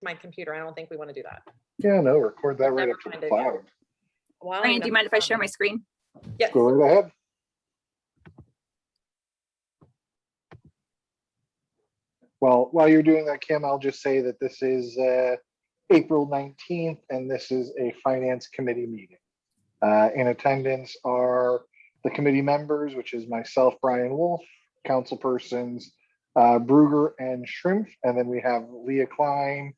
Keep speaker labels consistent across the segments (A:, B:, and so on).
A: my computer. I don't think we want to do that.
B: Yeah, no, record that right
A: Never
B: up to
A: mind
B: the
A: it.
B: cloud.
A: Wow.
C: Ryan, do you mind if I share my screen?
A: Yes.
B: Go right ahead. Well, while you're doing that, Kim, I'll just say that this is April 19th, and this is a finance committee meeting. In attendance are the committee members, which is myself, Brian Wolf, councilpersons Bruger and Shrimp, and then we have Leah Klein,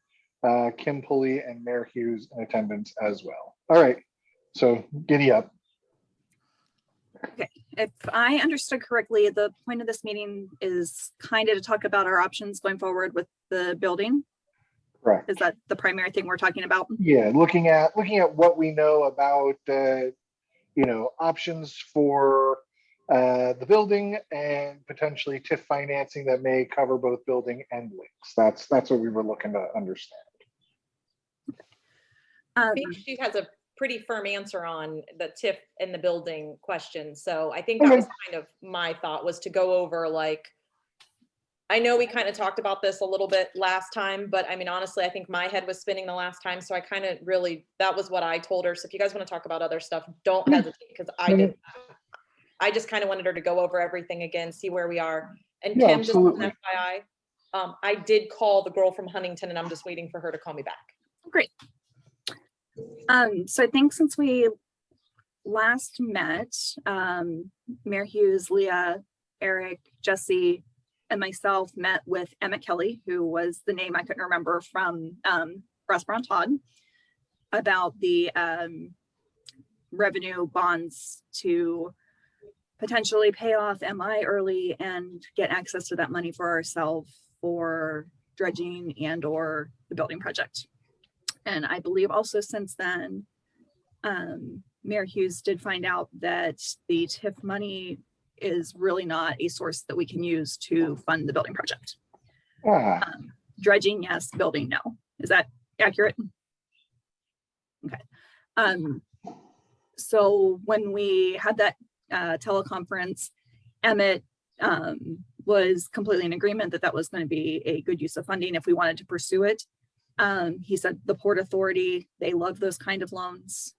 B: Kim Pulley, and Mayor Hughes in attendance as well. All right, so giddy up.
C: Okay, if I understood correctly, the point of this meeting is kind of to talk about our options going forward with the building.
B: Correct.
C: Is that the primary thing we're talking about?
B: Yeah, looking at what we know about options for the building and potentially TIF financing that may cover both building and links. That's what we were looking to understand.
A: I think she has a pretty firm answer on the TIF and the building question. So I think that was kind of my thought, was to go over, like, I know we kind of talked about this a little bit last time, but I mean, honestly, I think my head was spinning the last time. So I kind of really, that was what I told her. So if you guys want to talk about other stuff, don't hesitate, because I did. I just kind of wanted her to go over everything again, see where we are. And
B: Yeah,
A: Kim, just as
B: absolutely.
A: an FYI, I did call the girl from Huntington, and I'm just waiting for her to call me back.
C: Great. So I think since we last met, Mayor Hughes, Leah, Eric, Jesse, and myself met with Emmett Kelly, who was the name I couldn't remember from Ross Brown Todd, about the revenue bonds to potentially pay off MI early and get access to that money for ourselves for dredging and or the building project. And I believe also since then, Mayor Hughes did find out that the TIF money is really not a source that we can use to fund the building project. Dredging, yes. Building, no. Is that accurate? Okay. So when we had that teleconference, Emmett was completely in agreement that that was going to be a good use of funding if we wanted to pursue it. He said the Port Authority, they love those kind of loans.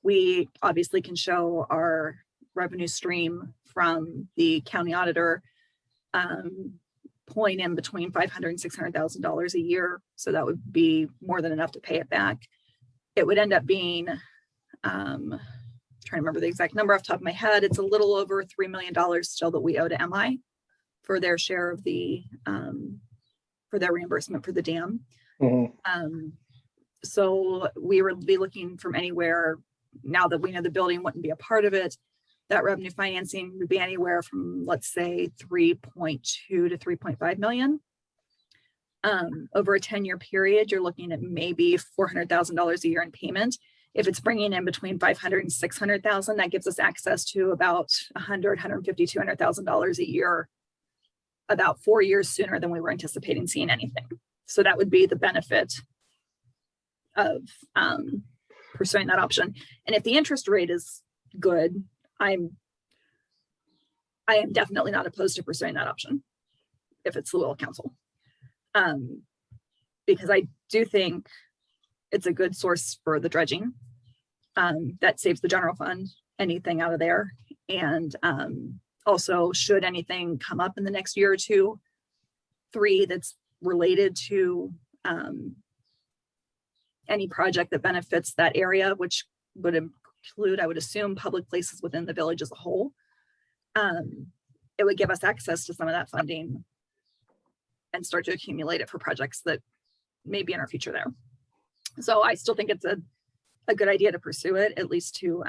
C: We obviously can show our revenue stream from the county auditor, pulling in between $500,000 and $600,000 a year. So that would be more than enough to pay it back. It would end up being, trying to remember the exact number off the top of my head. It's a little over $3 million still that we owe to MI for their share of the, for their reimbursement for the dam. So we would be looking from anywhere, now that we know the building wouldn't be a part of it, that revenue financing would be anywhere from, let's say, 3.2 to 3.5 million. Over a 10-year period, you're looking at maybe $400,000 a year in payment. If it's bringing in between 500 and 600,000, that gives us access to about 100, 150, $200,000 a year, about 4 years sooner than we were anticipating seeing anything. So that would be the benefit of pursuing that option. And if the interest rate is good, I am definitely not opposed to pursuing that option if it's the will of council. Because I do think it's a good source for the dredging. That saves the general fund, anything out of there. And also, should anything come up in the next year or two, 3, that's related to any project that benefits that area, which would include, I would assume, public places within the village as a whole, it would give us access to some of that funding and start to accumulate it for projects that may be in our future there. So I still think it's a good idea to pursue it, at least to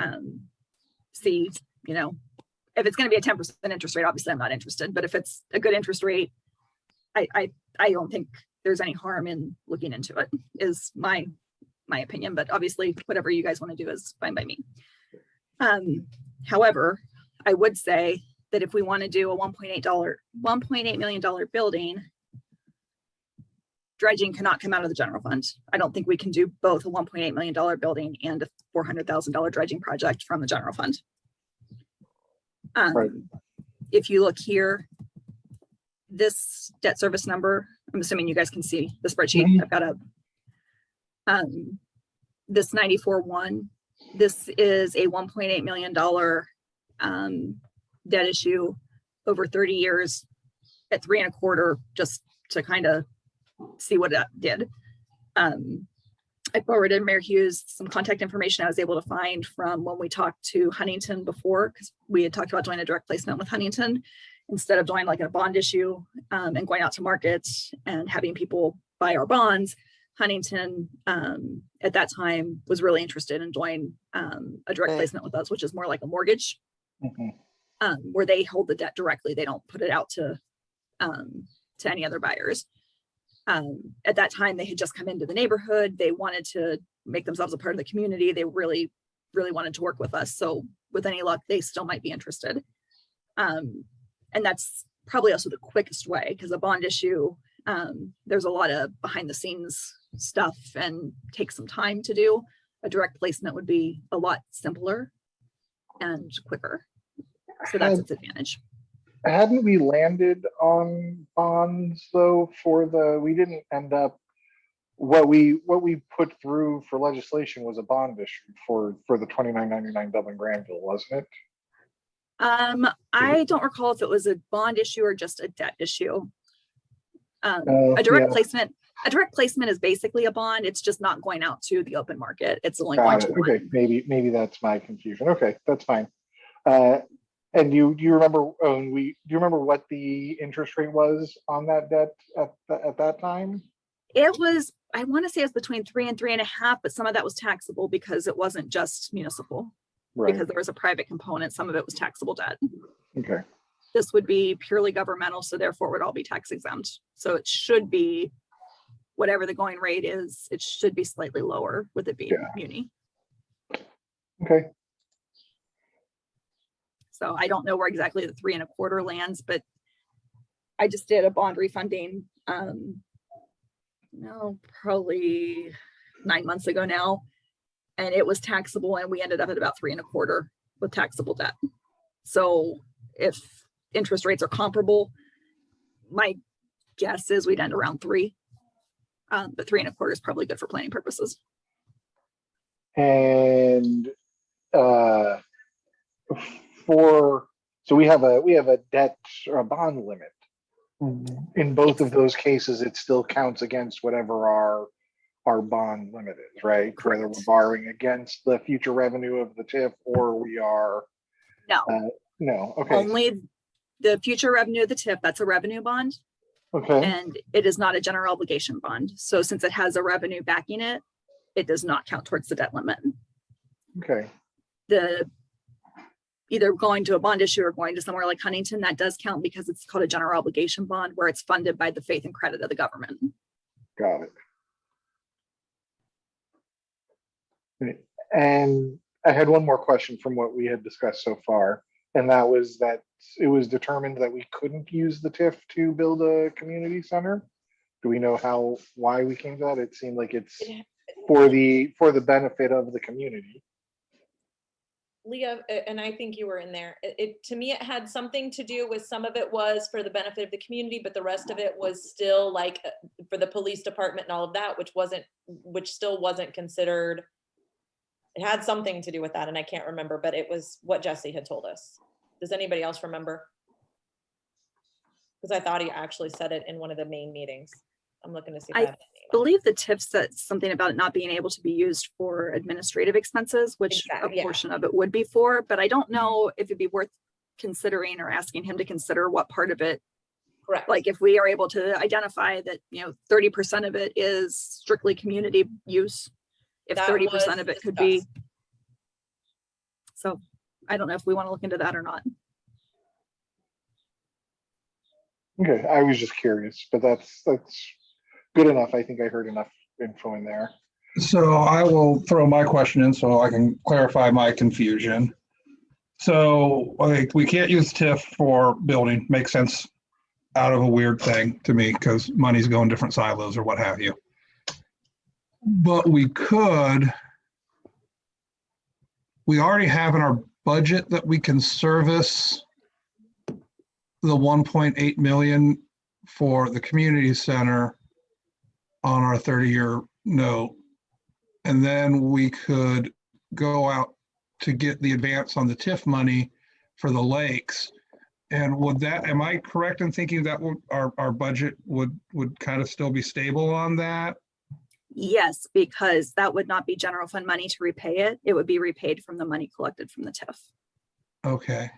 C: see, if it's going to be a 10% interest rate, obviously I'm not interested, but if it's a good interest rate, I don't think there's any harm in looking into it, is my opinion, but obviously whatever you guys want to do is fine by me. However, I would say that if we want to do a $1.8 million building, dredging cannot come out of the general fund. I don't think we can do both a $1.8 million building and a $400,000 dredging project from the general fund.
B: Right.
C: If you look here, this debt service number I'm assuming you guys can see the spreadsheet I've got up. This 94-1, this is a $1.8 million debt issue over 30 years at 3.25, just to kind of see what that did. I forwarded Mayor Hughes some contact information I was able to find from when we talked to Huntington before, because we had talked about doing a direct placement with Huntington instead of doing like a bond issue and going out to markets and having people buy our bonds. Huntington at that time was really interested in doing a direct placement with us, which is more like a mortgage, where they hold the debt directly. They don't put it out to any other buyers. At that time, they had just come into the neighborhood. They wanted to make themselves a part of the community. They really, really wanted to work with us. So with any luck, they still might be interested. And that's probably also the quickest way, because a bond issue, there's a lot of behind the scenes stuff and takes some time to do. A direct placement would be a lot simpler and quicker. So that's its advantage.
B: Hadn't we landed on bonds though we didn't end up, what we put through for legislation was a bond issue for the 2999 Dublin Granville, wasn't it?
C: I don't recall if it was a bond issue or just a debt issue.
B: Oh,
C: A direct
B: yeah.
C: placement is basically a bond. It's just not going out to the open market. It's only
B: Got
C: going
B: it.
C: to one.
B: Okay, maybe that's my confusion. Okay, that's fine. And do you remember do you remember what the interest rate was on that debt at that time?
C: It was, I want to say it was between 3 and 3.5, but some of that was taxable because it wasn't just municipal,
B: Right.
C: because there was a private component. Some of it was taxable debt.
B: Okay.
C: This would be purely governmental, so therefore it would all be tax exempt. So it should be whatever the going rate is, it should be slightly lower with it being muni.
B: Okay.
C: So I don't know where exactly the 3.25 lands, but I just did a bond refunding, probably 9 months ago now, and it was taxable, and we ended up at about 3.25 with taxable debt. So if interest rates are comparable, my guess is we'd end around 3, but 3.25 is probably good for planning purposes.
B: And so we have a debt or a bond limit. In both of those cases, it still counts against whatever our bond limit is, right?
C: Correct.
B: Whether we're borrowing against the future revenue of the TIF or we are. No. Okay.
C: Only the future revenue of the TIF, that's a revenue bond.
B: Okay.
C: And it is not a general obligation bond. So since it has a revenue backing it, it does not count towards the debt limit.
B: Okay.
C: The either going to a bond issue or going to somewhere like Huntington, that does count because it's called a general obligation bond, where it's funded by the faith and credit of the government.
B: Got it. And I had one more question from what we had discussed so far, and that was that it was determined that we couldn't use the TIF to build a community center. Do we know why we came to that? It seemed like it's for the benefit of the community.
A: Leah, and I think you were in there. To me, it had something to do with, some of it was for the benefit of the community, but the rest of it was still like for the police department and all of that, which still wasn't considered. It had something to do with that, and I can't remember, but it was what Jesse had told us. Does anybody else remember? Because I thought he actually said it in one of the main meetings. I'm looking to see if I have it.
C: I believe the TIF said something about it not being able to be used for administrative expenses, which
A: Exactly,
C: a portion of it would be for, but I don't know if it'd be worth considering or asking him to consider what part of it.
A: Correct.
C: Like if we are able to identify that, 30% of it is strictly community use, if
A: That
C: 30% of it could be.
A: discussed.
C: So I don't know if we want to look into that or not.
B: Okay, I was just curious, but that's good enough. I think I heard enough info in there.
D: So I will throw my question in so I can clarify my confusion. So we can't use TIF for building, makes sense out of a weird thing to me because money's going different silos or what have you. But we already have in our budget that we can service the 1.8 million for the community center on our 30-year note. And then we could go out to get the advance on the TIF money for the lakes. And would that, am I correct in thinking that our budget would kind of still be stable on that?
C: Yes, because that would not be general fund money to repay it. It would be repaid from the money collected from the TIF.
D: Okay.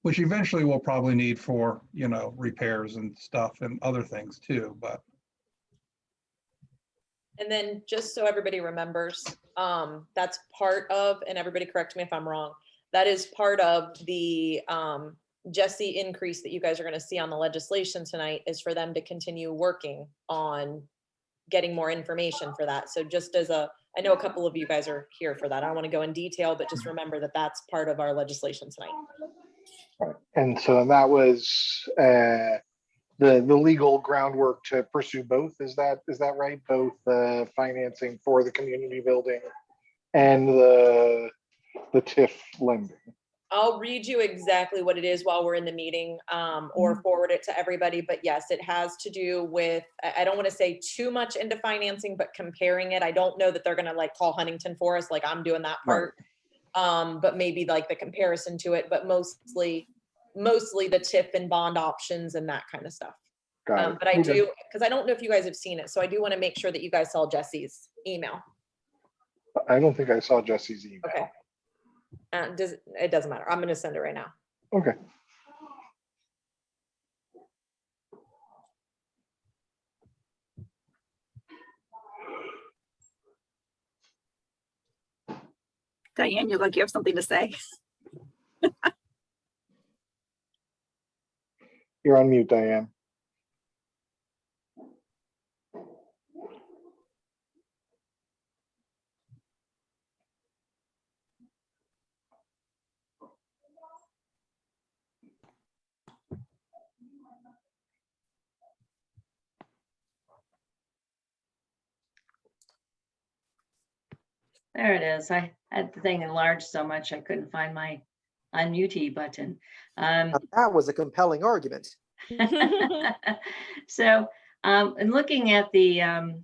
D: Which eventually we'll probably need for, repairs and stuff and other things too, but.
A: And then just so everybody remembers, that's part of, and everybody correct me if I'm wrong, that is part of the Jesse increase that you guys are going to see on the legislation tonight is for them to continue working on getting more information for that. So just as I know a couple of you guys are here for that. I don't want to go in detail, but just remember that that's part of our legislation tonight.
B: Right. And so that was the legal groundwork to pursue both. Is that right? Both financing for the community building and the TIF lending.
A: I'll read you exactly what it is while we're in the meeting, or forward it to everybody. But yes, it has to do with, I don't want to say too much into financing, but comparing it. I don't know that they're going to like call Huntington for us, like I'm doing that part. But maybe like the comparison to it, but mostly the TIF and bond options and that kind of stuff. But I do, because I don't know if you guys have seen it. So I do want to make sure that you guys saw Jesse's email.
B: I don't think I saw Jesse's email.
A: Okay. It doesn't matter. I'm going to send it right now.
B: Okay.
C: Diane, you look like you have something to say.
B: You're on mute, Diane.
E: There it is. I had the thing enlarged so much I couldn't find my unmute button.
F: That was a compelling argument.
E: So, in looking at the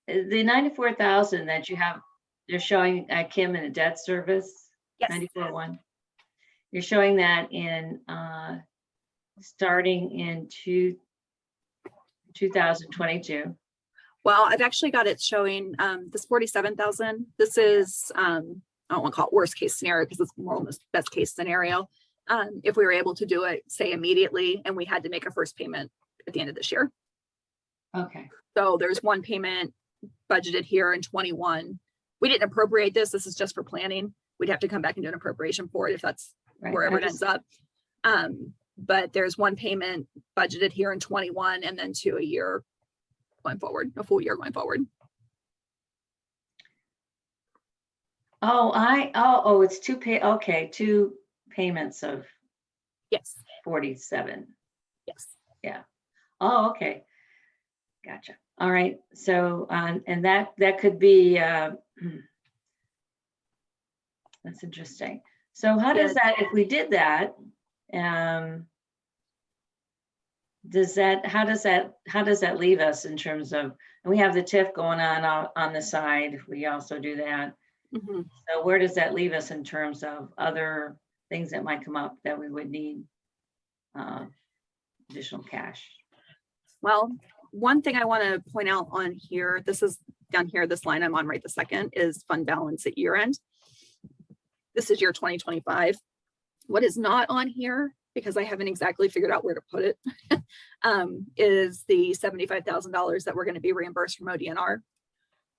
E: 94,000 that you have, you're showing Kim in a debt service,
C: Yes.
E: 94.1. You're showing that in starting in 2022.
C: Well, I've actually got it showing this 47,000. This is, I don't want to call it worst case scenario because it's more almost best case scenario. If we were able to do it, say immediately, and we had to make a first payment at the end of this year.
E: Okay.
C: So there's one payment budgeted here in 21. We didn't appropriate this. This is just for planning. We'd have to come back and do an appropriation for it if that's
E: Right.
C: wherever it ends up. But there's one payment budgeted here in 21 and then two a year going forward, a full year going forward.
E: Oh, it's two payments of
C: Yes.
E: 47.
C: Yes.
E: Oh, okay. Gotcha. All right. So, and that could be, that's interesting. So how does that, if we did that, how does that leave us in terms of, and we have the TIF going on the side, we also do that.
C: Mhm.
E: So where does that leave us in terms of other things that might come up that we would need additional cash?
C: Well, one thing I want to point out on here, this is down here, this line I'm on right this second is fund balance at year end. This is year 2025. What is not on here, because I haven't exactly figured out where to put it, is the $75,000 that we're going to be reimbursed from ODNR.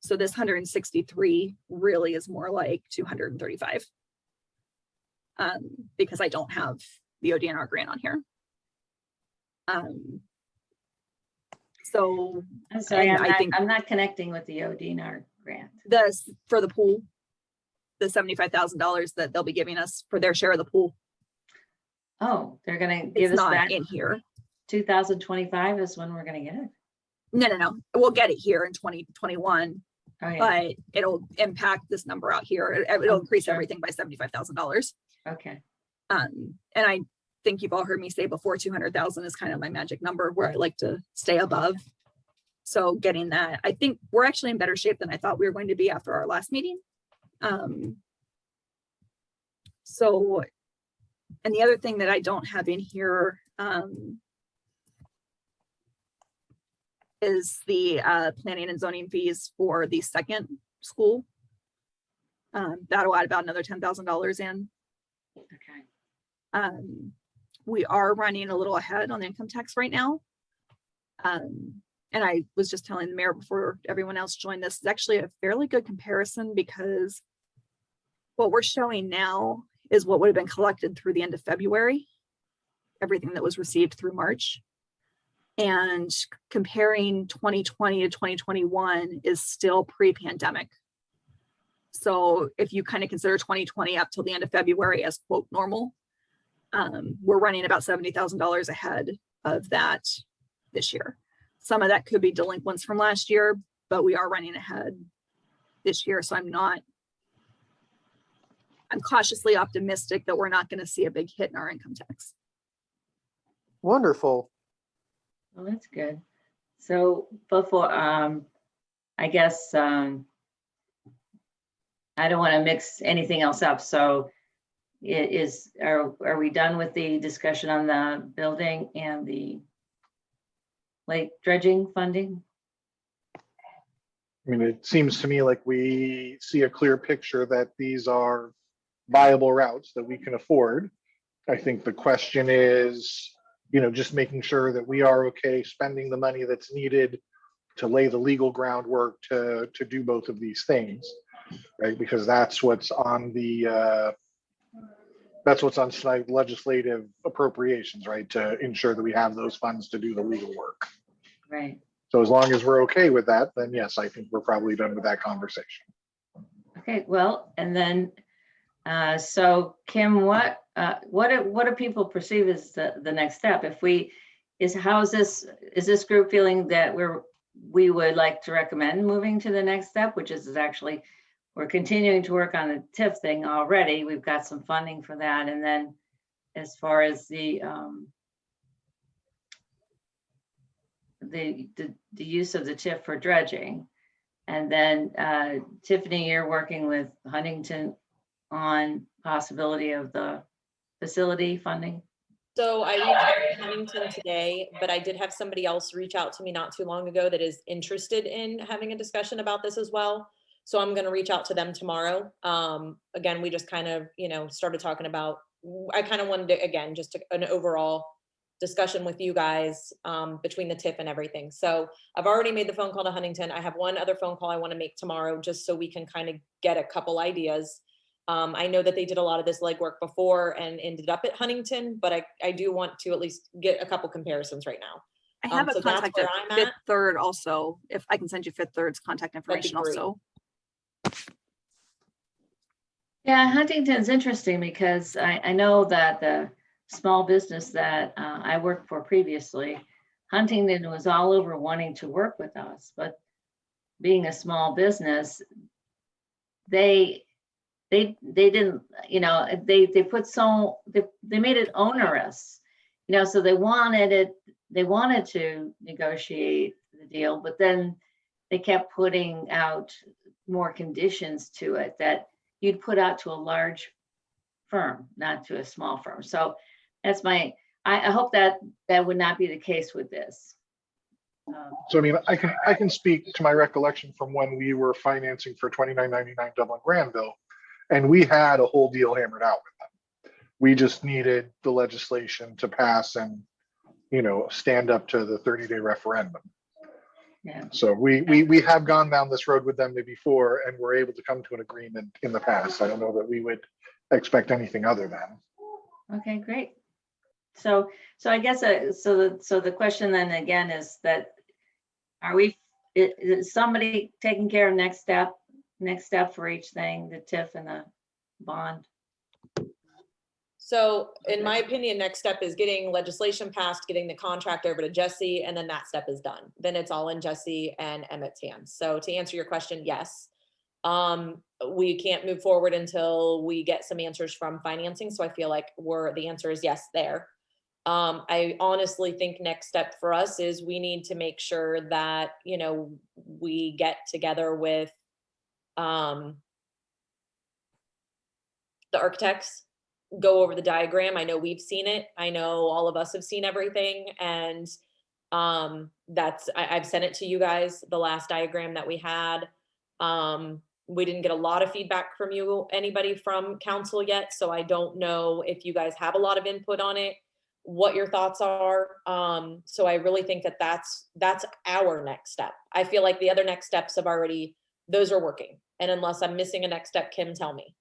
C: So this 163 really is more like 235. Because I don't have the ODNR grant on here. So
E: I'm sorry,
C: and I think
E: I'm not connecting with the ODNR grant.
C: this for the pool, the $75,000 that they'll be giving us for their share of the pool.
E: Oh, they're gonna give
C: It's
E: us
C: not
E: that
C: in here.
E: 2025 is when we're gonna get it.
C: No. We'll get it here in 2021,
E: Oh, yeah.
C: but it'll impact this number out here. It'll increase
E: Sure.
C: everything by $75,000.
E: Okay.
C: And think you've all heard me say before, 200,000 is kind of my magic number where I like to stay above. So getting that, I think we're actually in better shape than I thought we were going to be after our last meeting. So, and the other thing that I don't have in here is the planning and zoning fees for the second school. That'll add about another $10,000 in.
E: Okay.
C: We are running a little ahead on income tax right now. And I was just telling the mayor before everyone else joined, this is actually a fairly good comparison because what we're showing now is what would have been collected through the end of February, everything that was received through March. And comparing 2020 to 2021 is still pre-pandemic. So if you kind of consider 2020 up till the end of February as quote normal, we're running about $70,000 ahead of that this year. Some of that could be delinquents from last year, but we are running ahead this year. So I'm cautiously optimistic that we're not going to see a big hit in our income tax.
F: Wonderful.
E: Well, that's good. So before, I guess, I don't want to mix anything else up. So are we done with the discussion on the building and the lake dredging funding?
B: I mean, it seems to me like we see a clear picture that these are viable routes that we can afford. I think the question is, just making sure that we are okay spending the money that's needed to lay the legal groundwork to do both of these things, right? Because that's what's on the tonight's legislative appropriations, right? To ensure that we have those funds to do the legal work.
E: Right.
B: So as long as we're okay with that, then yes, I think we're probably done with that conversation.
E: Okay, well, and then, so Kim, what do people perceive as the next step? Is this group feeling that we would like to recommend moving to the next step, which is actually, we're continuing to work on the TIF thing already. We've got some funding for that. And then as far as the use of the TIF for dredging, and then Tiffany, you're working with Huntington on possibility of the facility funding.
A: So I reached out to Huntington today, but I did have somebody else reach out to me not too long ago that is interested in having a discussion about this as well. So I'm going to reach out to them tomorrow. Again, we just kind of, started talking about, I kind of wanted to, again, just an overall discussion with you guys between the TIF and everything. So I've already made the phone call to Huntington. I have one other phone call I want to make tomorrow just so we can kind of get a couple ideas. I know that they did a lot of this legwork before and ended up at Huntington, but I do want to at least get a couple comparisons right now.
C: I have
A: so
C: a
A: that's
C: contact
A: where
C: at
A: I'm
C: Fifth
A: at.
C: Third also, if I can send you Fifth Third's contact information
A: great.
C: also.
E: Yeah, Huntington's interesting because I know that the small business that I worked for previously, Huntington was all over wanting to work with us, but being a small business, they didn't, they put they made it onerous, so they wanted to negotiate the deal, but then they kept putting out more conditions to it that you'd put out to a large firm, not to a small firm. So that's I hope that would not be the case with this.
B: So I mean, I can speak to my recollection from when we were financing for 2999 Dublin Granville, and we had a whole deal hammered out with them. We just needed the legislation to pass and stand up to the 30-day referendum.
E: Yeah.
B: So we have gone down this road with them before, and we're able to come to an agreement in the past. I don't know that we would expect anything other than.
E: Okay, great. So I guess so the question then again is that is somebody taking care of next step for each thing, the TIF and the bond?
A: So in my opinion, next step is getting legislation passed, getting the contract over to Jesse, and then that step is done. Then it's all in Jesse and Emmett's hands. So to answer your question, yes. We can't move forward until we get some answers from financing. So I feel like the answer is yes there. I honestly think next step for us is we need to make sure that, we get together with, the architects, go over the diagram. I know we've seen it. I know all of us have seen everything. And I've sent it to you guys, the last diagram that we had. We didn't get a lot of feedback from anybody from council yet. So I don't know if you guys have a lot of input on it, what your thoughts are. So I really think that that's our next step. I feel like the other next steps those are working. And unless I'm missing a next step, Kim, tell me.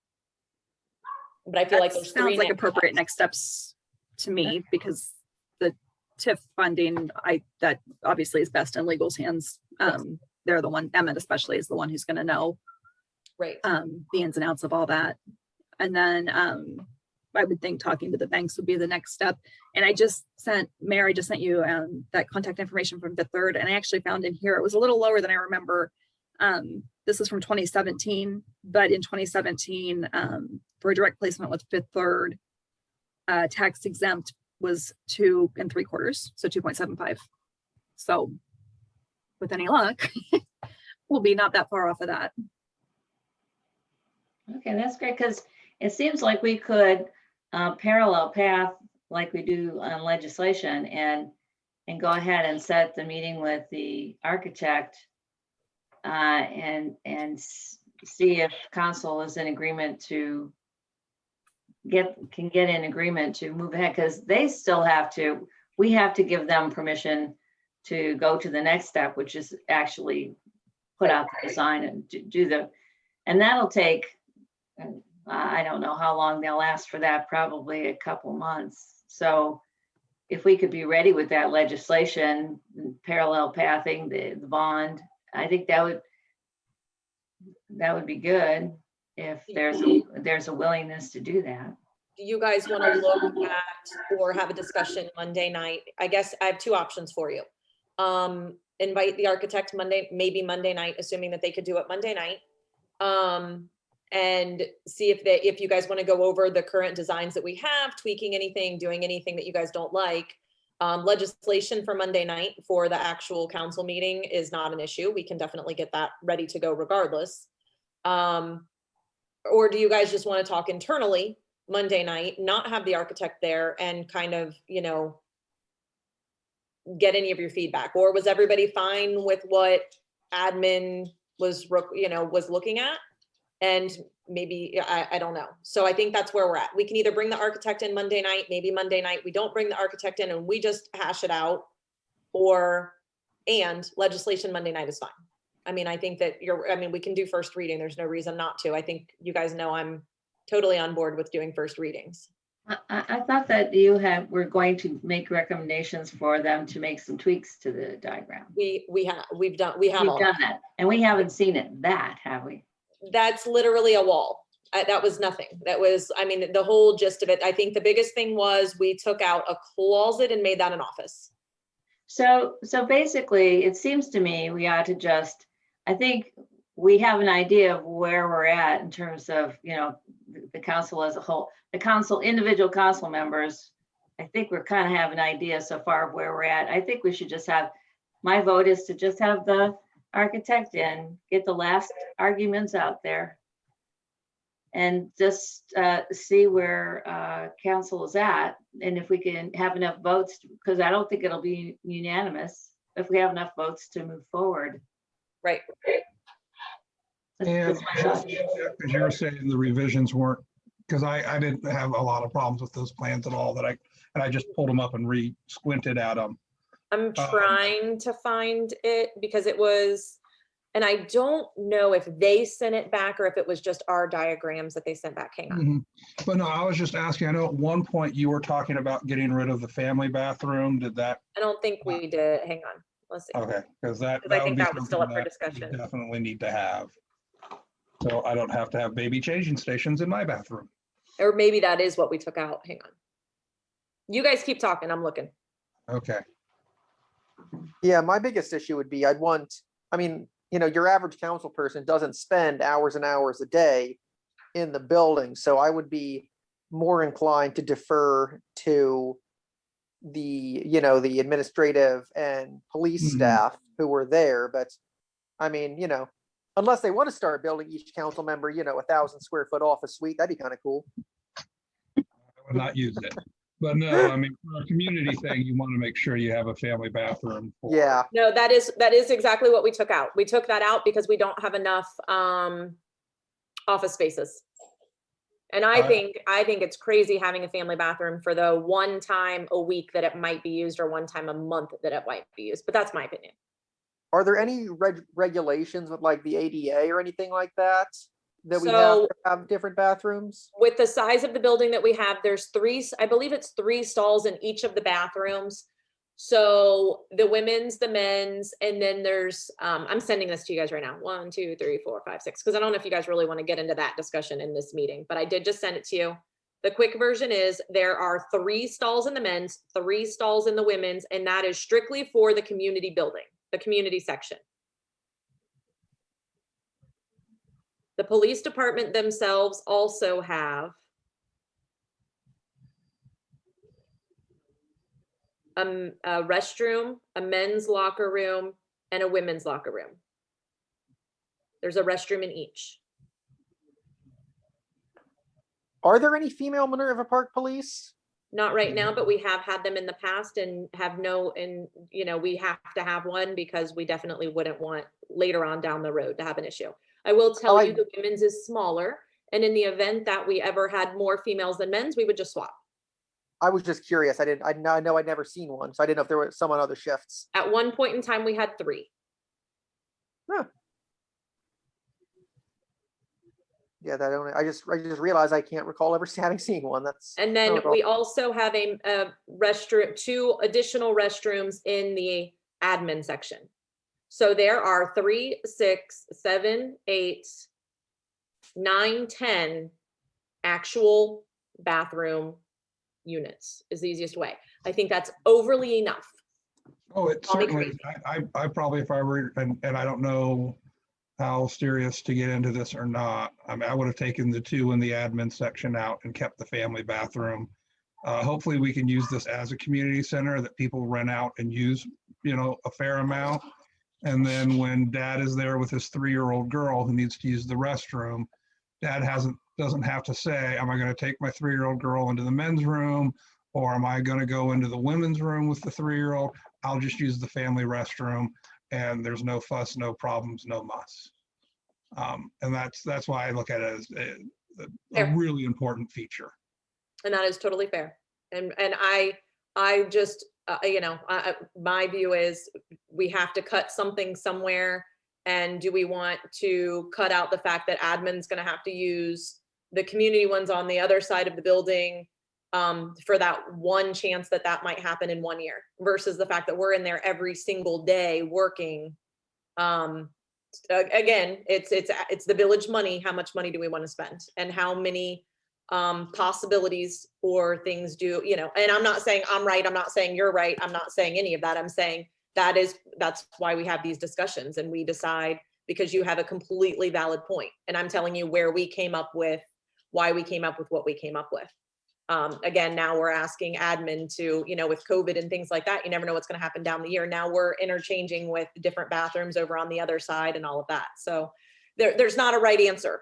A: But I feel like there's three
C: Sounds like
A: next
C: appropriate
A: steps.
C: next steps to me, because the TIF funding, that obviously is best in legal's hands. They're the one, Emmett especially is the one who's gonna know
A: Right.
C: the ins and outs of all that. And then I would think talking to the banks would be the next step. And Mary just sent you that contact information from Fifth Third, and I actually found in here, it was a little lower than I remember. This is from 2017, but in 2017, for a direct placement with Fifth Third, tax exempt was 2 3/4, so 2.75. So with any luck, we'll be not that far off of that.
E: Okay, that's great, because it seems like we could parallel path like we do on legislation and go ahead and set the meeting with the architect and see if council is in agreement to can get in agreement to move ahead, because we have to give them permission to go to the next step, which is actually put out the design and and that'll take, I don't know how long they'll last for that, probably a couple months. So if we could be ready with that legislation, parallel pathing, the bond, I think that would be good if there's a willingness to do that.
A: Do you guys want to look at or have a discussion Monday night? I guess I have two options for you. Invite the architect maybe Monday night, assuming that they could do it Monday night. And see if you guys want to go over the current designs that we have, tweaking anything, doing anything that you guys don't like. Legislation for Monday night for the actual council meeting is not an issue. We can definitely get that ready to go regardless. Or do you guys just want to talk internally Monday night, not have the architect there, and kind of, get any of your feedback? Or was everybody fine with what admin was looking at? And maybe, I don't know. So I think that's where we're at. We can either bring the architect in Monday night, maybe Monday night we don't bring the architect in and we just hash it out, and legislation Monday night is fine. I mean, I think that we can do first reading. There's no reason not to. I think you guys know I'm totally on board with doing first readings.
E: I thought that we're going to make recommendations for them to make some tweaks to the diagram.
A: We've done
E: that, and we haven't seen it, have we?
A: That's literally a wall. That was nothing. That was, the whole gist of it. I think the biggest thing was we took out a closet and made that an office.
E: So basically, it seems to me we ought to I think we have an idea of where we're at in terms of, the council as a whole, individual council members. I think we're kind of have an idea so far of where we're at. I think we should my vote is to just have the architect in, get the last arguments out there, and just see where council is at, and if we can have enough votes, because I don't think it'll be unanimous, if we have enough votes to move forward.
A: Right.
D: And because you were saying the revisions weren't, because I didn't have a lot of problems with those plans at all, I just pulled them up and squinted at them.
A: I'm trying to find it because it was, and I don't know if they sent it back or if it was just our diagrams that they sent back. Hang on.
D: But no, I was just asking, I know at one point you were talking about getting rid of the family bathroom. Did that?
A: I don't think we did. Hang on. Let's see.
D: Okay, because I
A: think that was still up for discussion.
D: Definitely need to have. So I don't have to have baby changing stations in my bathroom.
A: Or maybe that is what we took out. Hang on. You guys keep talking. I'm looking.
D: Okay.
F: Yeah, my biggest issue would be your average council person doesn't spend hours and hours a day in the building. So I would be more inclined to defer to the administrative and police
D: Mhm.
F: staff who were there. But I mean, unless they want to start building each council member, 1,000 square foot office suite, that'd be kind of cool.
D: I would not use it. But no, I mean, for a community thing, you want to make sure you have a family bathroom. for-
F: Yeah.
A: No, that is exactly what we took out. We took that out because we don't have enough office spaces. And I think it's crazy having a family bathroom for the one time a week that it might be used or one time a month that it might be used, but that's my opinion.
F: Are there any regulations with like the ADA or anything like that we have
A: So-
F: to have different bathrooms?
A: With the size of the building that we have, there's I believe it's 3 stalls in each of the bathrooms. So the women's, the men's, and then there's, I'm sending this to you guys right now. 1, 2, 3, 4, 5, 6, because I don't know if you guys really want to get into that discussion in this meeting, but I did just send it to you. The quick version is there are 3 stalls in the men's, 3 stalls in the women's, and that is strictly for the community building, the community section. The police department themselves also have a restroom, a men's locker room, and a women's locker room. There's a restroom in each.
F: Are there any female Minerva Park police?
A: Not right now, but we have had them in the past and we have to have one because we definitely wouldn't want later on down the road to have an issue. I will tell you the women's is smaller, and in the event that we ever had more females than men's, we would just swap.
F: I was just curious. I know I'd never seen one, so I didn't know if there was some on other shifts.
A: At one point in time, we had 3.
F: Yeah, I just realized I can't recall ever having seen one. That's
A: And then
F: not at all.
A: we also have a restroom, 2 additional restrooms in the admin section. So there are 3, 6, 7, 8, 9, 10 actual bathroom units is the easiest way. I think that's overly enough.
D: Oh, it
A: Call me
D: certainly,
A: crazy.
D: I probably, if I were, and I don't know how serious to get into this or not, I mean, I would have taken the 2 in the admin section out and kept the family bathroom. Hopefully we can use this as a community center that people rent out and use, a fair amount. And then when dad is there with his 3-year-old girl who needs to use the restroom, dad doesn't have to say, am I going to take my 3-year-old girl into the men's room? Or am I going to go into the women's room with the 3-year-old? I'll just use the family restroom, and there's no fuss, no problems, no muss. And that's why I look at it as a
A: Fair.
D: really important feature.
A: And that is totally fair. And I just, my view is we have to cut something somewhere. And do we want to cut out the fact that admin's going to have to use the community ones on the other side of the building for that one chance that might happen in 1 year versus the fact that we're in there every single day working. Again, it's the village money. How much money do we want to spend and how many possibilities or things do, and I'm not saying I'm right. I'm not saying you're right. I'm not saying any of that. I'm saying that's why we have these discussions and we decide because you have a completely valid point. And I'm telling you where we came up with, why we came up with what we came up with. Again, now we're asking admin to, with COVID and things like that, you never know what's going to happen down the year. Now we're interchanging with different bathrooms over on the other side and all of that. So there's not a right answer.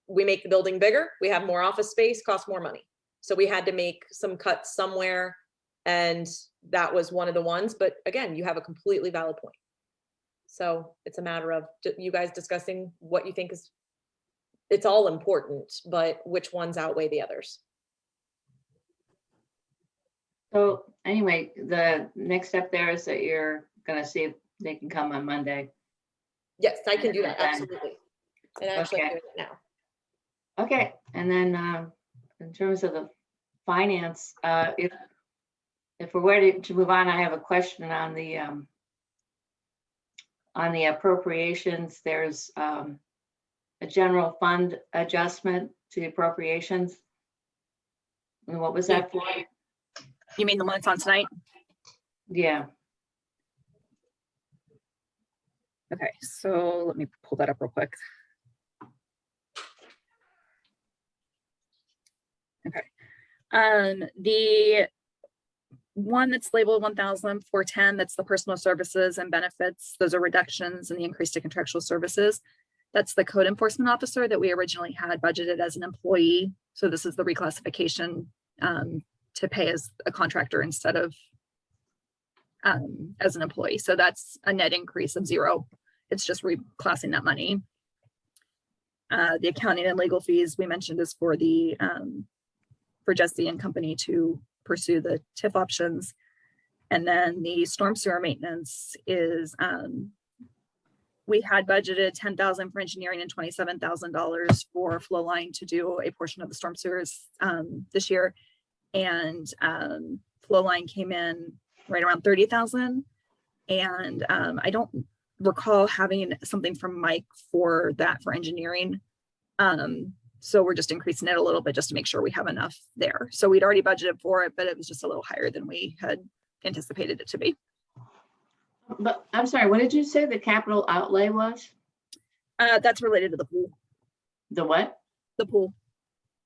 A: We make the building bigger, we have more office space, costs more money. So we had to make some cuts somewhere. And that was one of the ones. But again, you have a completely valid point. So it's a matter of you guys discussing what you think it's all important, but which ones outweigh the others.
E: So anyway, the next step there is that you're gonna see if they can come on Monday.
A: Yes, I can do that,
E: Okay.
A: absolutely. And actually I'm
E: Okay.
A: doing it now.
E: Okay, and then in terms of the finance, if we're ready to move on, I have a question on the appropriations. There's a general fund adjustment to the appropriations. And what was that for?
C: You mean the one that's on tonight?
E: Yeah,
C: Okay, so let me pull that up real quick. Okay. The one that's labeled 1,410, that's the personal services and benefits. Those are reductions in the increase to contractual services. That's the code enforcement officer that we originally had budgeted as an employee. So this is the reclassification to pay as a contractor instead of as an employee. So that's a net increase of 0. It's just reclassing that money. The accounting and legal fees we mentioned is for the for Jesse and company to pursue the TIF options. And then the storm sewer maintenance is we had budgeted 10,000 for engineering and $27,000 for flow line to do a portion of the storm sewers this year. And flow line came in right around 30,000. And I don't recall having something from Mike for that for engineering. So we're just increasing it a little bit just to make sure we have enough there. So we'd already budgeted for it, but it was just a little higher than we had anticipated it to be.
E: But I'm sorry, what did you say the capital outlay was?
C: That's related to the pool.
E: The what?
C: The pool,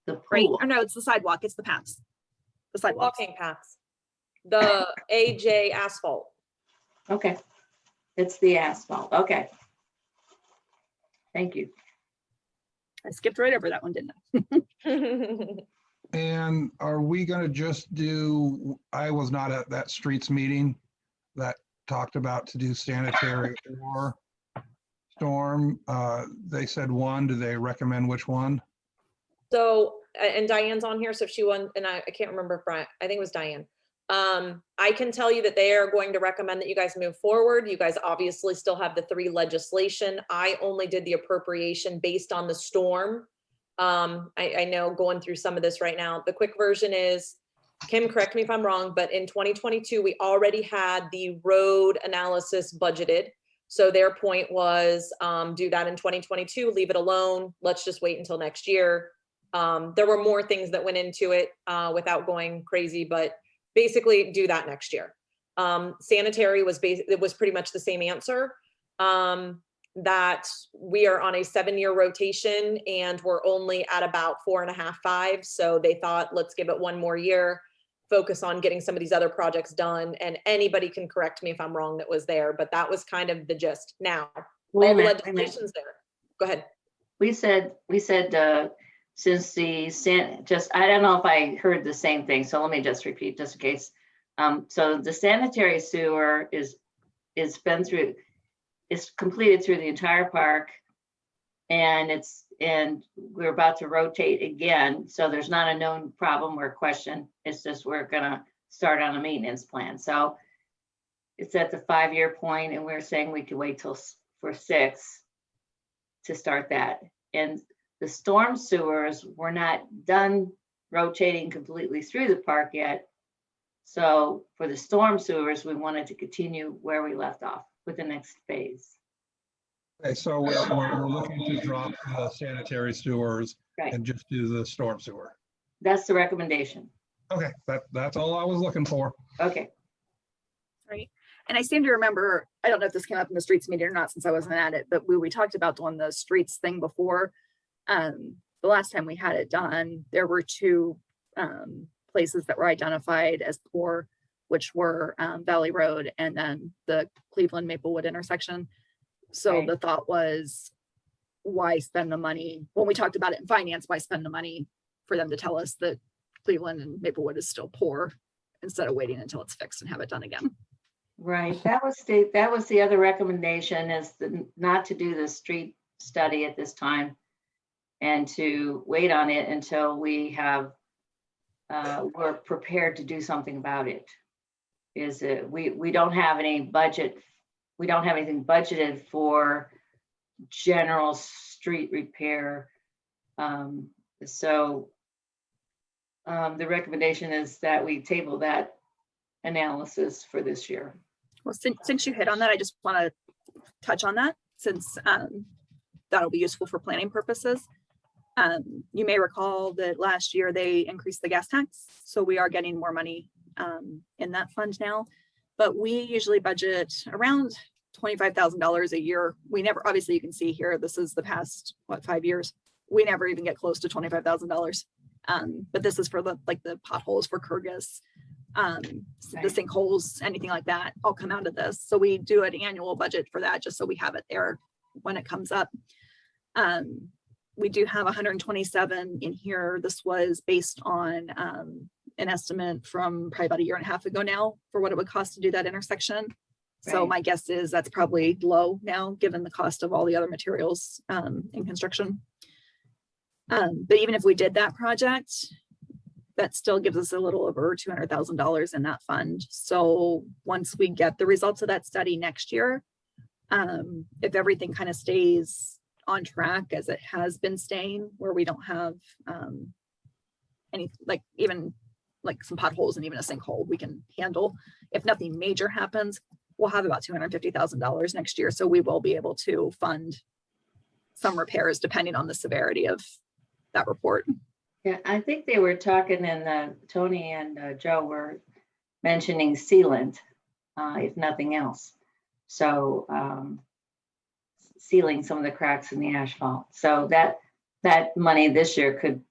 E: The
C: right?
E: pool.
C: Or no, it's the sidewalk. It's the paths. The sidewalks.
A: Walking paths. The AJ asphalt.
E: Okay. It's the asphalt. Okay. Thank you.
C: I skipped right over that one, didn't I?
D: And are we gonna just do, I was not at that streets meeting that talked about to do sanitary or storm. They said one, do they recommend which one?
A: So, and Diane's on here, so if she won, and I can't remember if Brian, I think it was Diane. I can tell you that they are going to recommend that you guys move forward. You guys obviously still have the 3 legislation. I only did the appropriation based on the storm. I know going through some of this right now, the quick version is, Kim, correct me if I'm wrong, but in 2022, we already had the road analysis budgeted. So their point was, do that in 2022, leave it alone. Let's just wait until next year. There were more things that went into it without going crazy, but basically do that next year. Sanitary was it was pretty much the same answer. That we are on a 7-year rotation and we're only at about 4.5, 5. So they thought, let's give it 1 more year, focus on getting some of these other projects done. And anybody can correct me if I'm wrong that was there, but that was kind of the gist. Now,
E: Wait a
A: all the
E: minute, wait a minute.
A: legislation's there. Go ahead.
E: We said, since I don't know if I heard the same thing, so let me just repeat just in case. So the sanitary sewer is completed through the entire park. And we're about to rotate again. So there's not a known problem or question. It's just, we're gonna start on a maintenance plan. So it's at the 5-year point and we're saying we could wait for 6 to start that. And the storm sewers, we're not done rotating completely through the park yet. So for the storm sewers, we wanted to continue where we left off with the next phase.
D: Okay, so we're looking to drop the sanitary sewers
E: Right.
D: and just do the storm sewer.
E: That's the recommendation.
D: Okay, that's all I was looking for.
E: Okay.
C: Right. And I seem to remember, I don't know if this came up in the streets meeting or not, since I wasn't at it, but we talked about doing the streets thing before. The last time we had it done, there were 2 places that were identified as poor, which were Valley Road and then the Cleveland Maplewood intersection. So
E: Right.
C: the thought was, why spend the money? When we talked about it in finance, why spend the money for them to tell us that Cleveland and Maplewood is still poor instead of waiting until it's fixed and have it done again?
E: Right. That was the other recommendation, is not to do the street study at this time and to wait on it until we have we're prepared to do something about it. We don't have any budget. We don't have anything budgeted for general street repair. So the recommendation is that we table that analysis for this year.
C: Well, since you hit on that, I just want to touch on that, since that'll be useful for planning purposes. You may recall that last year they increased the gas tax, so we are getting more money in that fund now. But we usually budget around $25,000 a year. We never, obviously you can see here, this is the past, 5 years. We never even get close to $25,000. But this is for the potholes for Kyrgyz, the sinkholes, anything like that, all come out of this. So we do an annual budget for that, just so we have it there when it comes up. We do have 127 in here. This was based on an estimate from probably about a year and a half ago now for what it would cost to do that intersection. So
E: Right.
C: my guess is that's probably low now, given the cost of all the other materials in construction. But even if we did that project, that still gives us a little over $200,000 in that fund. So once we get the results of that study next year, if everything kind of stays on track as it has been staying, where we don't have any, even some potholes and even a sinkhole we can handle. If nothing major happens, we'll have about $250,000 next year. So we will be able to fund some repairs depending on the severity of that report.
E: Yeah, I think they were talking and Tony and Joe were mentioning sealant, if nothing else. So sealing some of the cracks in the asphalt. So that money this year could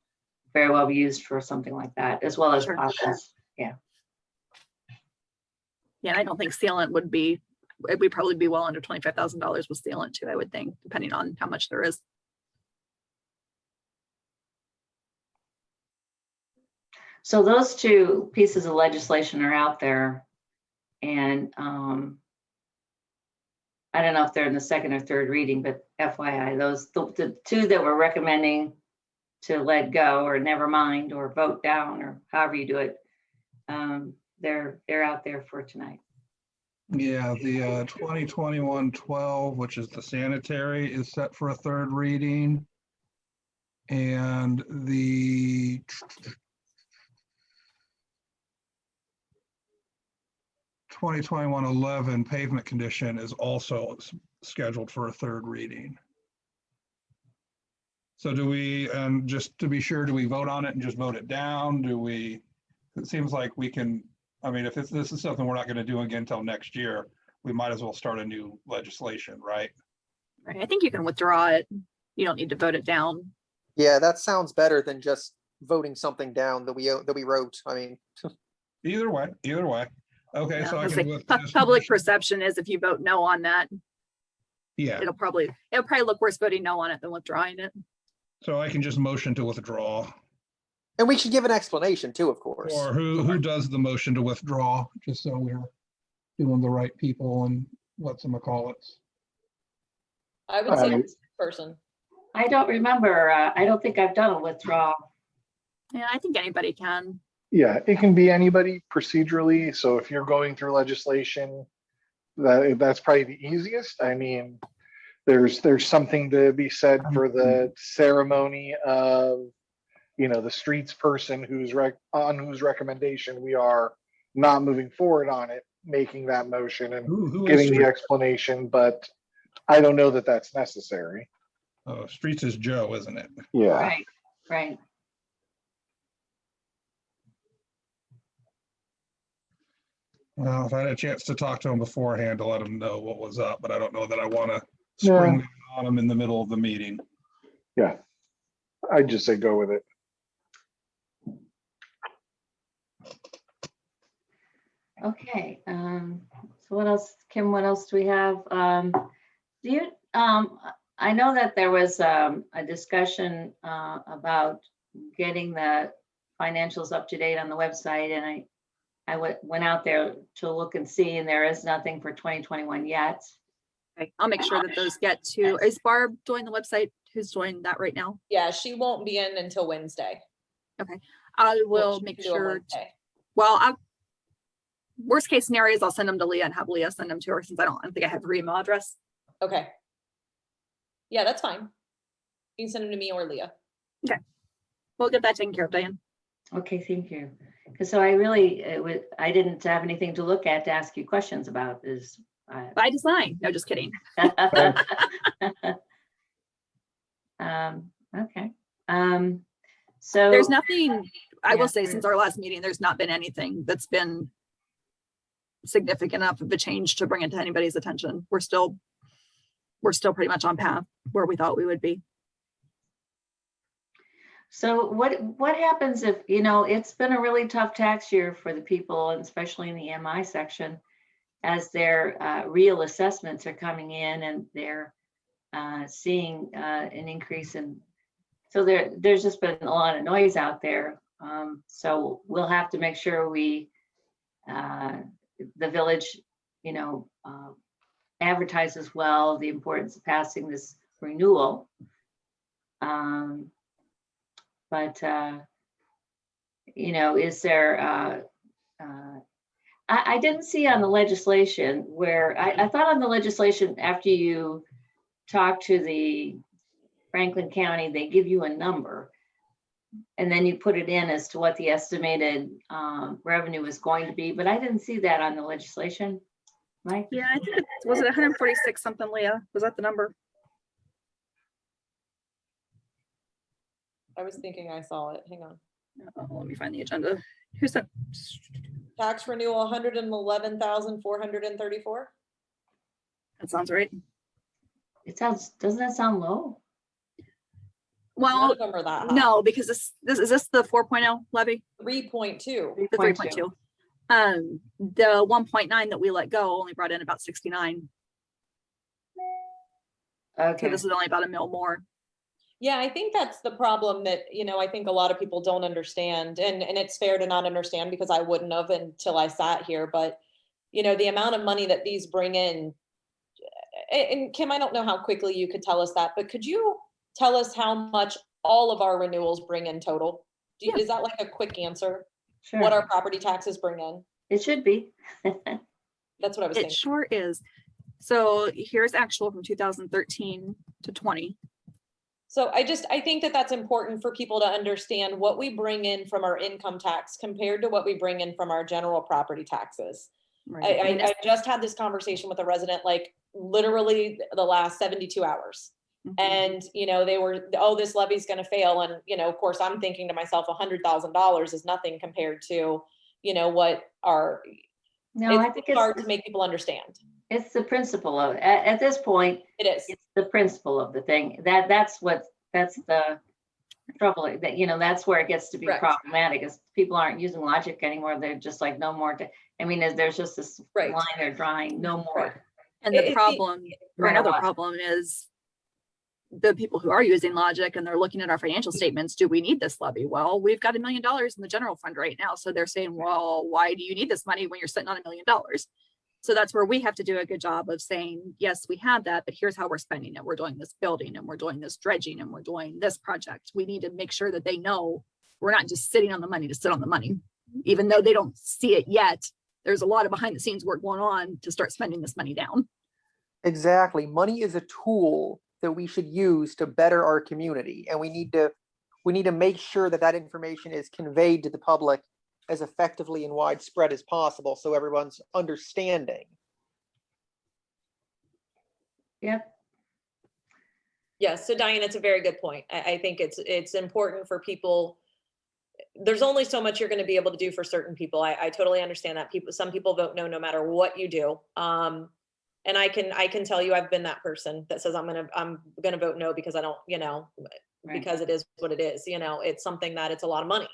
E: very well be used for something like that, as well as
C: Sure.
E: potholes.
C: Yeah, I don't think sealant would be, we'd probably be well under $25,000 with sealant too, I would think, depending on how much there is.
E: So those two pieces of legislation are out there. And I don't know if they're in the second or third reading, but FYI, those the two that we're recommending to let go or never mind or vote down or however you do it, they're out there for tonight.
D: Yeah, the 2021-12, which is the sanitary, is set for a third reading. And the 2021-11 pavement condition is also scheduled for a third reading. So do we, and just to be sure, do we vote on it and just vote it down? Do we, it seems like we can, I mean, if this is something we're not going to do again until next year, we might as well start a new legislation, right?
C: Right. I think you can withdraw it. You don't need to vote it down.
F: Yeah, that sounds better than just voting something down that we wrote. I mean,
D: Either way. Okay,
C: Yeah,
D: so I
C: let's
D: can.
C: say
D: with this
C: public
D: motion-
C: perception is if you vote no on that,
D: Yeah,
C: it'll probably look worse voting no on it than withdrawing it.
D: so I can just motion to withdraw.
F: and we should give an explanation too, of course.
D: Or who does the motion to withdraw, just so we're doing the right people and whatchamacallits.
A: I would say
B: I-
A: this person.
E: I don't remember. I don't think I've done a withdrawal.
C: Yeah, I think anybody can.
B: Yeah, it can be anybody procedurally. So if you're going through legislation, that's probably the easiest. I mean, there's something to be said for the ceremony of, the streets person on whose recommendation we are not moving forward on it, making that motion and
D: Who is,
B: giving the explanation, but I don't know that that's necessary.
D: Streets is Joe, isn't it?
B: Yeah.
E: Right.
D: Well, if I had a chance to talk to him beforehand to let him know what was up, but I don't know that I want to
B: Yeah.
D: spring that on him in the middle of the meeting.
B: Yeah. I'd just say go with it.
E: Okay. So what else, Kim, what else do we have? I know that there was a discussion about getting the financials up to date on the website, and I went out there to look and see, and there is nothing for 2021 yet.
C: Okay, I'll make sure that those get to, is Barb doing the website? Who's doing that right now?
A: Yeah, she won't be in until Wednesday.
C: I will
A: She
C: make
A: can do it
C: sure,
A: Wednesday.
C: worst case scenario is I'll send them to Leah and have Leah send them to her, since I don't think I have her email address.
A: Okay. Yeah, that's fine. You can send them to me or Leah.
C: We'll get that taken care of, Diane.
E: Okay, thank you. Because so I didn't have anything to look at to ask you questions about is.
C: By design. No, just kidding.
E: Okay. So.
C: There's nothing, I
E: Yeah,
C: will say,
E: there
C: since our last meeting, there's not been anything that's been significant enough of a change to bring it to anybody's attention. We're still pretty much on path where we thought we would be.
E: So what happens if, it's been a really tough tax year for the people, and especially in the MI section, as their real assessments are coming in and they're seeing an increase in, so there's just been a lot of noise out there. So we'll have to make sure the village, advertises well the importance of passing this renewal. But is there, I didn't see on the legislation where, I thought on the legislation, after you talk to the Franklin County, they give you a number. And then you put it in as to what the estimated revenue is going to be, but I didn't see that on the legislation. Mike?
C: Yeah, I think was it 146 something, Leah? Was that the number?
A: I was thinking I saw it. Hang on.
C: Let me find the agenda. Who's that?
A: Tax renewal, 111,434.
C: That sounds right.
E: Doesn't that sound low?
C: Well,
A: Remember that.
C: no, because this is the 4.0 levy,
A: 3.2.
C: the 3.2. The 1.9 that we let go only brought in about 69. So
E: Okay.
C: this is only about $1 million more.
A: Yeah, I think that's the problem that, I think a lot of people don't understand, and it's fair to not understand because I wouldn't have until I sat here, but the amount of money that these bring in, and Kim, I don't know how quickly you could tell us that, but could you tell us how much all of our renewals bring in total? Is that like a quick answer?
E: Sure.
A: What our property taxes bring in?
E: It should be.
A: That's what I was
C: It
A: thinking.
C: sure is. So here's actual from 2013 to 20.
A: So I think that that's important for people to understand what we bring in from our income tax compared to what we bring in from our general property taxes.
C: Right.
A: I just had this conversation with a resident, like literally the last 72 hours. And, they were, oh, this levy's going to fail. And, of course, I'm thinking to myself, $100,000 is nothing compared to, what our,
E: No, I
A: it's
E: think
A: hard to make people understand.
E: it's the principle of it. At this point,
A: It is.
E: it's the principle of the thing. That's the trouble. That that's where it gets to be
A: Correct.
E: problematic. Is people aren't using logic anymore. They're just like, no more. There's just this
A: Right.
E: line they're drawing. No more.
A: Right.
C: And the
A: It-
C: problem, or
E: matter
C: another
E: what.
C: problem is the people who are using logic and they're looking at our financial statements, do we need this levy? Well, we've got $1 million in the general fund right now. So they're saying, well, why do you need this money when you're sitting on $1 million? So that's where we have to do a good job of saying, yes, we have that, but here's how we're spending it. We're doing this building and we're doing this dredging and we're doing this project. We need to make sure that they know we're not just sitting on the money to sit on the money, even though they don't see it yet. There's a lot of behind the scenes work going on to start spending this money down.
F: Exactly. Money is a tool that we should use to better our community. And we need to make sure that that information is conveyed to the public as effectively and widespread as possible so everyone's understanding.
E: Yep.
A: Yes, so Diane, it's a very good point. I think it's important for people. There's only so much you're going to be able to do for certain people. I totally understand that. Some people vote no matter what you do. And I can tell you, I've been that person that says I'm gonna vote no because I don't, because it is what it is. It's something that it's a lot of money.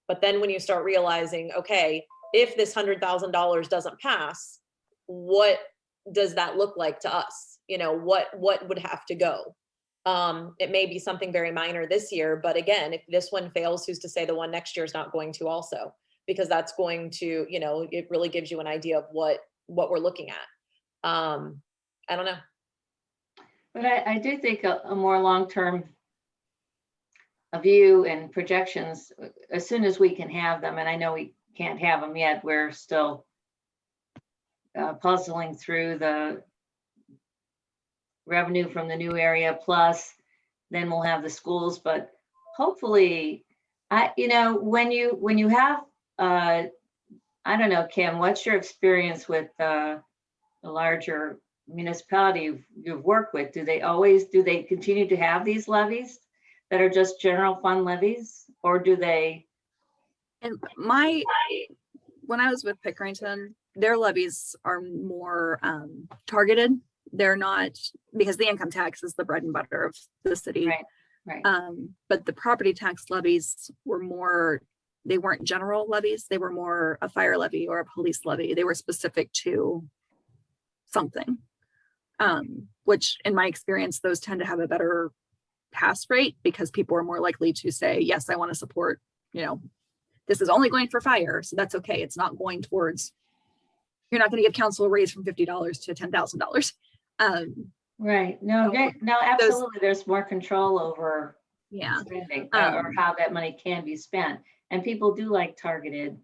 A: But then when you start realizing, okay, if this $100,000 doesn't pass, what does that look like to us? What would have to go? It may be something very minor this year, but again, if this one fails, who's to say the one next year is not going to also? Because that's going to, it really gives you an idea of what we're looking at. I don't know.
E: But I do think a more long-term view and projections, as soon as we can have them, and I know we can't have them yet, we're still puzzling through the revenue from the new area, plus then we'll have the schools, but hopefully, when you have, I don't know, Kim, what's your experience with the larger municipality you've worked with? Do they continue to have these levies that are just general fund levies, or do they?
C: And when I was with Pickerington, their levies are more targeted. They're not, because the income tax is the bread and butter of the city.
E: Right, right.
C: But the property tax levies were more, they weren't general levies. They were more a fire levy or a police levy. They were specific to something. Which in my experience, those tend to have a better pass rate because people are more likely to say, yes, I want to support, this is only going for fire. So that's okay. It's not going towards, you're not going to give council a raise from $50 to $10,000.
E: Right. No,
C: So
E: no, absolutely. There's more control over
C: Yeah.
E: spending or how that money can be spent. And people do like targeted,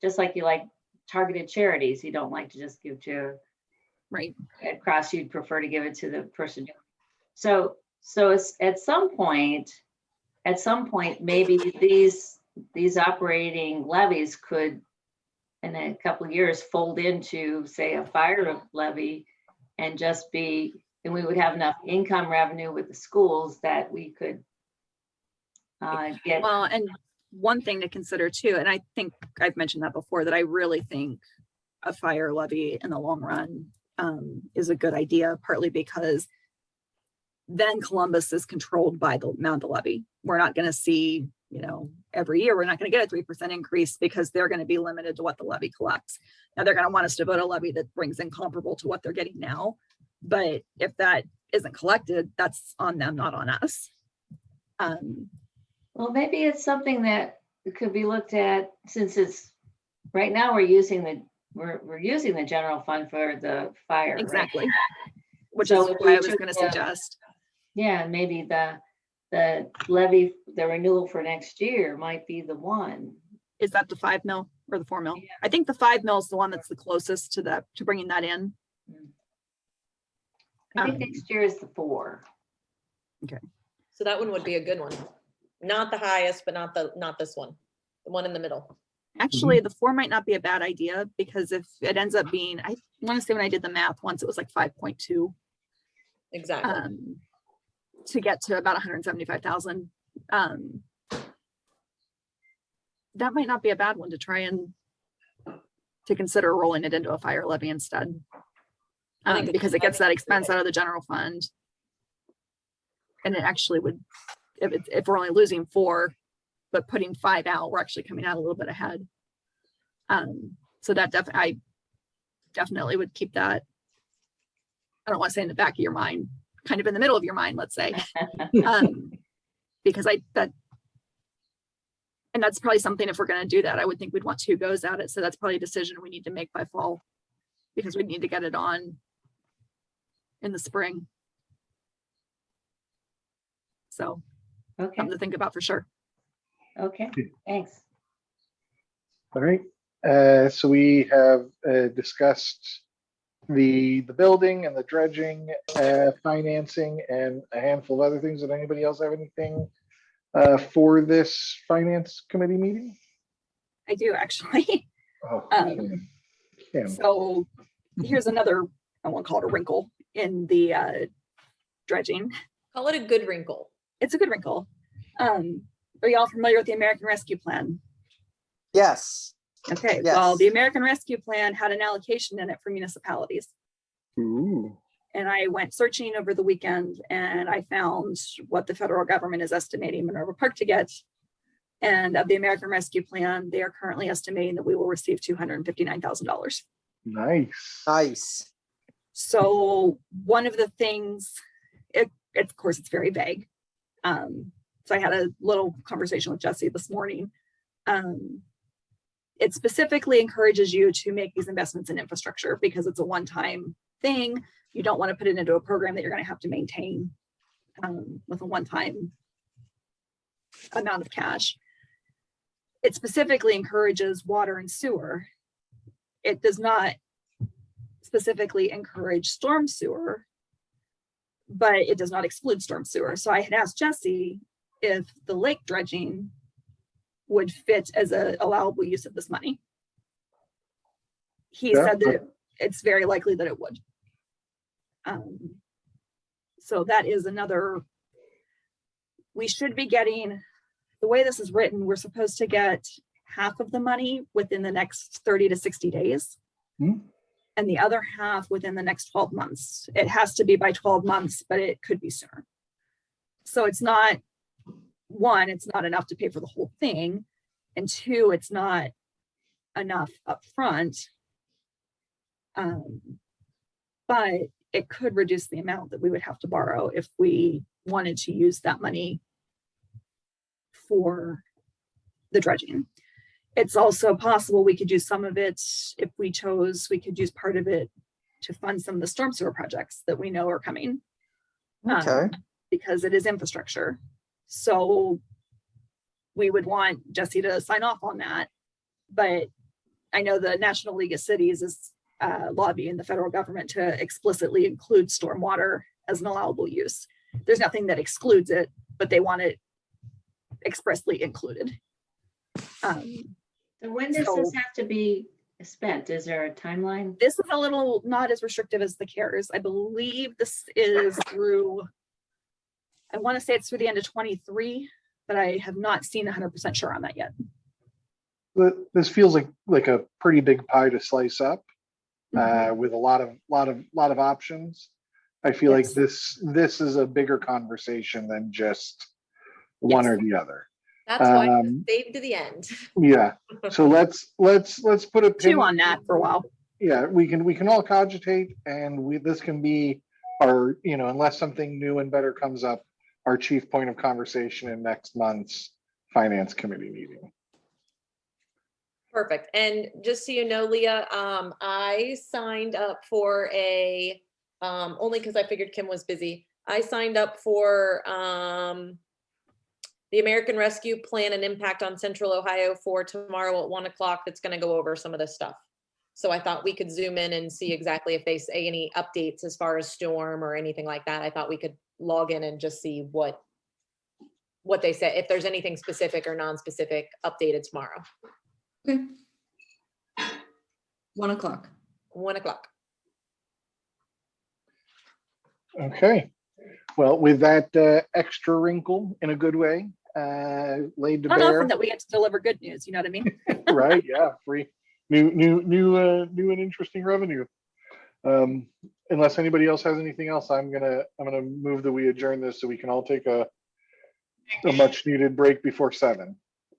E: just like you like targeted charities. You don't like to just give to
C: Right.
E: Red Cross. You'd prefer to give it to the person. So it's, at some point, maybe these operating levies could, in a couple of years, fold into, say, a fire levy, and just be, and we would have enough income revenue with the schools that we could get.
C: Well, and one thing to consider too, and I think I've mentioned that before, that I really think a fire levy in the long run is a good idea, partly because then Columbus is controlled by the amount of levy. We're not going to see, every year, we're not going to get a 3% increase because they're going to be limited to what the levy collects. Now they're going to want us to vote a levy that brings in comparable to what they're getting now. But if that isn't collected, that's on them, not on us.
E: Well, maybe it's something that could be looked at, since it's, right now we're using the general fund for the fire. Right?
C: Exactly. Which
E: So
C: is
E: if
C: what
E: we
C: I was
E: took
C: going to
E: the-
C: suggest.
E: Yeah, maybe the levy, the renewal for next year might be the one.
C: Is that the 5 mil or the 4 mil?
E: Yeah.
C: I think the 5 mil is the one that's the closest to that, to bringing that in.
E: I think next year is the 4.
A: So that one would be a good one. Not the highest, but not this one. The one in the middle.
C: Actually, the 4 might not be a bad idea, because if it ends up being, I want to say when I did the math once, it was like 5.2
A: Exactly.
C: to get to about 175,000. That might not be a bad one to try and to consider rolling it into a fire levy instead.
A: I think
C: Because it gets that expense out of the general fund. And it actually would, if we're only losing 4, but putting 5 out, we're actually coming out a little bit ahead. So that I definitely would keep that. I don't want to say in the back of your mind, kind of in the middle of your mind, let's say. Because and that's probably something, if we're going to do that, I would think we'd want 2 goes at it. So that's probably a decision we need to make by fall, because we need to get it on in the spring. So
E: Okay,
C: something to think about for sure.
E: okay, thanks.
B: All right, so we have discussed the building and the dredging, financing, and a handful of other things. Did anybody else have anything for this finance committee meeting?
C: I do actually.
B: Oh, Kim.
C: So here's another, I won't call it a wrinkle in the dredging.
A: Call it a good wrinkle.
C: It's a good wrinkle. Are y'all familiar with the American Rescue Plan?
F: Yes.
C: Okay,
F: Yes.
C: well, the American Rescue Plan had an allocation in it for municipalities.
B: Ooh.
C: And I went searching over the weekend and I found what the federal government is estimating Minerva Park to get. And of the American Rescue Plan, they are currently estimating that we will receive $259,000.
B: Nice.
F: Nice.
C: So one of the things, of course, it's very vague. So I had a little conversation with Jesse this morning. It specifically encourages you to make these investments in infrastructure because it's a one-time thing. You don't want to put it into a program that you're going to have to maintain with a one-time amount of cash. It specifically encourages water and sewer. It does not specifically encourage storm sewer, but it does not exclude storm sewer. So I had asked Jesse if the lake dredging would fit as a allowable use of this money. He
B: Yeah.
C: said that it's very likely that it would. So that is another, we should be getting, the way this is written, we're supposed to get half of the money within the next 30 to 60 days.
D: Hmm.
C: And the other half within the next 12 months. It has to be by 12 months, but it could be sooner. So it's not, one, it's not enough to pay for the whole thing. And two, it's not enough upfront. But it could reduce the amount that we would have to borrow if we wanted to use that money for the dredging. It's also possible we could use some of it if we chose, we could use part of it to fund some of the storm sewer projects that we know are coming.
F: Okay.
C: Because it is infrastructure. So we would want Jesse to sign off on that. But I know the National League of Cities is lobbying the federal government to explicitly include stormwater as an allowable use. There's nothing that excludes it, but they want it expressly included.
E: So when does
C: So-
E: this have to be spent? Is there a timeline?
C: This is a little not as restrictive as the CARES. I believe this is through, I want to say it's through the end of 23, but I have not seen 100% sure on that yet.
B: This feels like a pretty big pie to slice up, with a lot of options. I feel like
C: Yes.
B: this is a bigger conversation than just one
C: Yes.
B: or the other.
A: That's why I
B: Um,
A: saved to the end.
B: Yeah, so let's put a pin
C: Two on that for a while.
B: Yeah, we can all cogitate, and this can be our, unless something new and better comes up, our chief point of conversation in next month's finance committee meeting.
A: Perfect. And just so you know, Leah, I signed up for only because I figured Kim was busy. I signed up for the American Rescue Plan and Impact on Central Ohio for tomorrow at 1 o'clock. That's going to go over some of this stuff. So I thought we could zoom in and see exactly if they say any updates as far as storm or anything like that. I thought we could log in and just see what they say, if there's anything specific or non-specific updated tomorrow.
G: Okay. 1 o'clock.
A: 1 o'clock.
B: Okay, well, with that extra wrinkle in a good way laid to
C: Not
B: bear,
C: often that we get to deliver good news, you know what I mean?
B: right? Yeah, free new and interesting revenue. Unless anybody else has anything else, I'm gonna move that we adjourn this so we can all take a much needed break before 7.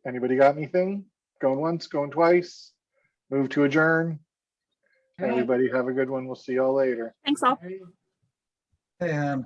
B: Anybody got anything? Going once, going twice? Move to adjourn. Everybody have a good one. We'll see y'all later.
C: Thanks all.
D: And